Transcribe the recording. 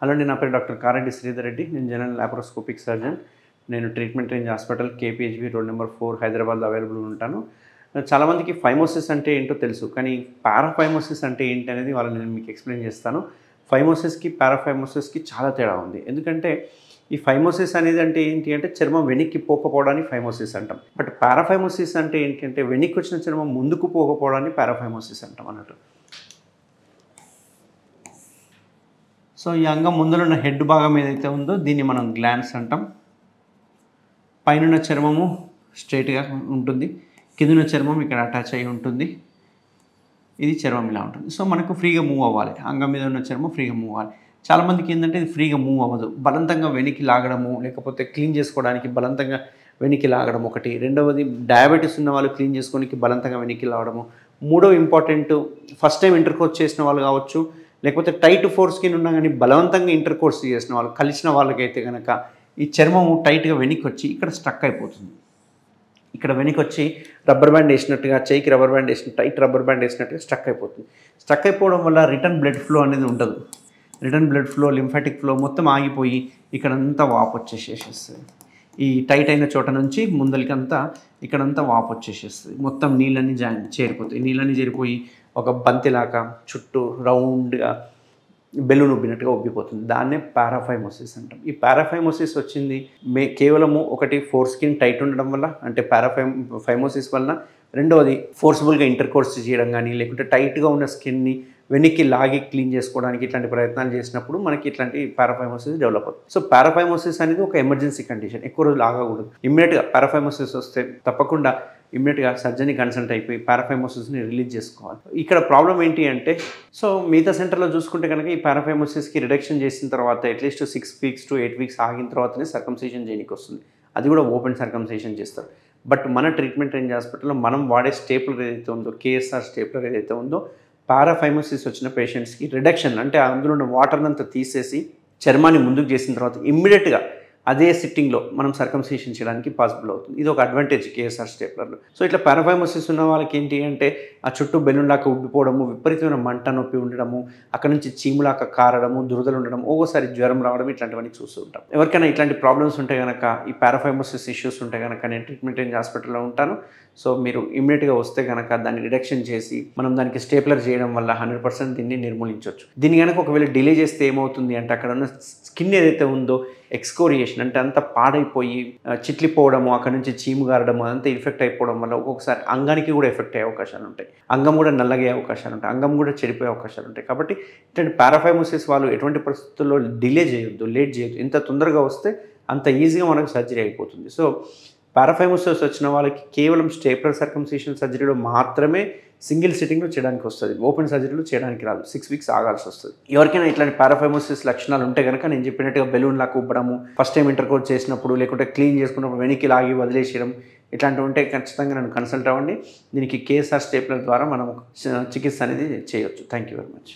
Hello అండి, నా పేరు డాక్టర్ కారెడ్డి శ్రీధర్ రెడ్డి. నేను జనరల్ లాప్రోస్కోపిక్ సర్జన్. నేను treatment range hospital KPHB road number 4 హైదరాబాద్లో అవైలబుల్ ఉంటాను. చాలామందికి ఫైమోసిస్ అంటే ఏంటో తెలుసు, కానీ పారాఫైమోసిస్ అంటే ఏంటి అనేది నేను మీకు ఎక్స్ప్లెయిన్ చేస్తాను. ఫైమోసిస్కి పారాఫైమోసిస్కి చాలా తేడా ఉంది. ఎందుకంటే ఈ ఫైమోసిస్ అనేది అంటే ఏంటి అంటే చర్మం వెనక్కి పోకపోవడాన్ని ఫైమోసిస్ అంటాం. బట్ పారాఫైమోసిస్ అంటే ఏంటి అంటే వెనక్కి వచ్చిన చర్మం ముందుకు పోకపోవడాన్ని పారాఫైమోసిస్ అంటాం అన్నట్టు. సో ఈ అంగం ముందర ఉన్న హెడ్ భాగం ఏదైతే ఉందో దీన్ని మనం గ్లాండ్స్ అంటాం. పైన చర్మము స్ట్రైట్గా ఉంటుంది, కింద చర్మం ఇక్కడ అటాచ్ అయి ఉంటుంది. ఇది చర్మం ఇలా ఉంటుంది. సో మనకు ఫ్రీగా మూవ్ అవ్వాలి, అంగం మీద ఉన్న చర్మం ఫ్రీగా మూవ్ అవ్వాలి. చాలామందికి ఏంటంటే ఇది ఫ్రీగా మూవ్ అవ్వదు. బలవంతంగా వెనక్కి లాగడము, లేకపోతే క్లీన్ చేసుకోవడానికి బలవంతంగా వెనక్కి లాగడం ఒకటి. రెండవది డయాబెటీస్ ఉన్న వాళ్ళు క్లీన్ చేసుకోవడానికి బలవంతంగా వెనక్కి లాగడము. మూడో ఇంపార్టెంట్, ఫస్ట్ టైం ఇంటర్కోర్స్ చేసిన వాళ్ళు కావచ్చు, లేకపోతే టైట్ ఫోర్ స్కిన్ ఉన్నా కానీ బలవంతంగా ఇంటర్కోర్స్ చేసిన వాళ్ళు, కలిసిన వాళ్ళకైతే కనుక ఈ చర్మము టైట్గా వెనక్కి వచ్చి ఇక్కడ స్ట్రక్ అయిపోతుంది. ఇక్కడ వెనక్కి వచ్చి రబ్బర్ బ్యాండ్ వేసినట్టుగా, చేయికి రబ్బర్ బ్యాండ్ వేసిన టైట్ రబ్బర్ బ్యాండ్ వేసినట్టుగా స్ట్రక్ అయిపోతుంది. స్ట్రక్ అయిపోవడం వల్ల రిటర్న్ బ్లడ్ ఫ్లో అనేది ఉండదు. Return blood flow, lymphatic flow మొత్తం ఆగిపోయి ఇక్కడంతా వాపు వచ్చేసేస్తుంది. ఈ టైట్ అయిన చోట నుంచి ముందలికంతా ఇక్కడంతా వాపు వచ్చేసేస్తుంది. మొత్తం నీళ్ళన్నీ చేరిపోతాయి. నీళ్ళన్నీ చేరిపోయి ఒక బంతిలాగా చుట్టూ రౌండ్గా బెలూన్ ఉబ్బినట్టుగా ఉబ్బిపోతుంది. దాన్నే పారాఫైమోసిస్ అంటాం. ఈ పారాఫైమోసిస్ వచ్చింది కేవలము ఒకటి ఫోర్ స్కిన్ టైట్ ఉండడం వల్ల, అంటే ఫైమోసిస్ వలన. రెండవది ఫోర్స్ఫుల్గా ఇంటర్కోర్స్ చేయడం కానీ, లేకుంటే టైట్గా ఉన్న స్కిన్ని వెనక్కి లాగి క్లీన్ చేసుకోవడానికి ఇట్లాంటి ప్రయత్నాలు చేసినప్పుడు మనకి ఇట్లాంటి పారాఫైమోసిస్ డెవలప్ అవుతుంది. సో పారాఫైమోసిస్ అనేది ఒక ఎమర్జెన్సీ కండిషన్. ఎక్కువ రోజులు ఆగకూడదు. ఇమ్మీడియట్గా పారాఫైమోసిస్ వస్తే తప్పకుండా ఇమ్మీడియట్గా సర్జన్ని కన్సల్ట్ అయిపోయి పారాఫైమోసిస్ని రిలీజ్ చేసుకోవాలి. ఇక్కడ ప్రాబ్లం ఏంటి అంటే, సో మిగతా సెంటర్లో చూసుకుంటే కనుక ఈ పారాఫైమోసిస్కి రిడక్షన్ చేసిన తర్వాత అట్లీస్ట్ 6 weeks to 8 weeks ఆగిన తర్వాతనే సర్కంసిషన్ చేయడానికి వస్తుంది. అది కూడా ఓపెన్ సర్కంసిషన్ చేస్తారు. బట్ మన ట్రీట్మెంట్ రేంజ్ హాస్పిటల్లో మనం వాడే స్టేప్లర్ ఏదైతే ఉందో, కేఎస్ఆర్ స్టేప్లర్ ఏదైతే ఉందో, పారాఫైమోసిస్ వచ్చిన పేషెంట్స్కి రిడక్షన్ అంటే అందులో ఉన్న వాటర్ని అంతా తీసేసి చర్మాన్ని ముందుకు చేసిన తర్వాత ఇమ్మీడియట్గా అదే సిట్టింగ్లో మనం సర్కంసిషన్ చేయడానికి పాసిబుల్ అవుతుంది. ఇది ఒక అడ్వాంటేజ్ కేఎస్ఆర్ స్టేప్లర్లో. సో ఇట్లా పారాఫైమోసిస్ ఉన్న వాళ్ళకి ఏంటి అంటే ఆ చుట్టూ బెలూన్లాగా ఉబ్బిపోవడము, విపరీతమైన మంట నొప్పి ఉండడము, అక్కడ నుంచి చీములాగా కారడము, దురదలు ఉండడం, ఒక్కోసారి జ్వరం రావడం, ఇట్లాంటివన్నీ చూస్తూ ఉంటాం. ఎవరికైనా ఇట్లాంటి ప్రాబ్లమ్స్ ఉంటే కనుక, ఈ పారాఫైమోసిస్ ఇష్యూస్ ఉంటే కనుక నేను ట్రీట్మెంట్ రేంజ్ హాస్పిటల్లో ఉంటాను. సో మీరు ఇమ్మీడియట్గా వస్తే కనుక దాన్ని రిడక్షన్ చేసి మనం దానికి స్టేప్లర్ చేయడం వల్ల 100% దీన్ని నిర్మూలించవచ్చు. దీన్ని కనుక ఒకవేళ డిలే చేస్తే ఏమవుతుంది అంటే అక్కడ ఉన్న స్కిన్ ఏదైతే ఉందో ఎక్స్కోరియేషన్ అంటే అంతా పాడైపోయి చిట్లిపోవడము, అక్కడ నుంచి చీము గారడము, అదంతా ఇన్ఫెక్ట్ అయిపోవడం వల్ల ఒక్కొక్కసారి అంగానికి కూడా ఎఫెక్ట్ అయ్యే అవకాశాలు ఉంటాయి. అంగం కూడా నల్లగే అవకాశాలు ఉంటాయి. అంగం కూడా చెడిపోయే అవకాశాలు ఉంటాయి. కాబట్టి ఇట్లాంటి పారాఫైమోసిస్ వాళ్ళు ఎటువంటి పరిస్థితుల్లో డిలే చేయొద్దు, లేట్ చేయొద్దు. ఎంత తొందరగా వస్తే అంత ఈజీగా మనకు సర్జరీ అయిపోతుంది. సో పారాఫైమోసిస్ వచ్చిన వాళ్ళకి కేవలం స్టేప్లర్ సర్కంసిషన్ సర్జరీలో మాత్రమే సింగిల్ సిట్టింగ్లో చేయడానికి వస్తుంది. ఓపెన్ సర్జరీలో చేయడానికి రాదు. 6 weeks ఆగాల్సి వస్తుంది. ఎవరికైనా ఇట్లాంటి పారాఫైమోసిస్ లక్షణాలు ఉంటే కనుక నేను చెప్పినట్టుగా బెలూన్ లాగా ఉబ్బడము, ఫస్ట్ టైం ఇంటర్కోర్స్ చేసినప్పుడు, లేకుంటే క్లీన్ చేసుకున్నప్పుడు వెనక్కి లాగి వదిలేసేయడం, ఇట్లాంటివి ఉంటే ఖచ్చితంగా నన్ను కన్సల్ట్ అవ్వండి. దీనికి కేఎస్ఆర్ స్టేప్లర్ ద్వారా మనం చికిత్స అనేది చేయొచ్చు. Thank you very much.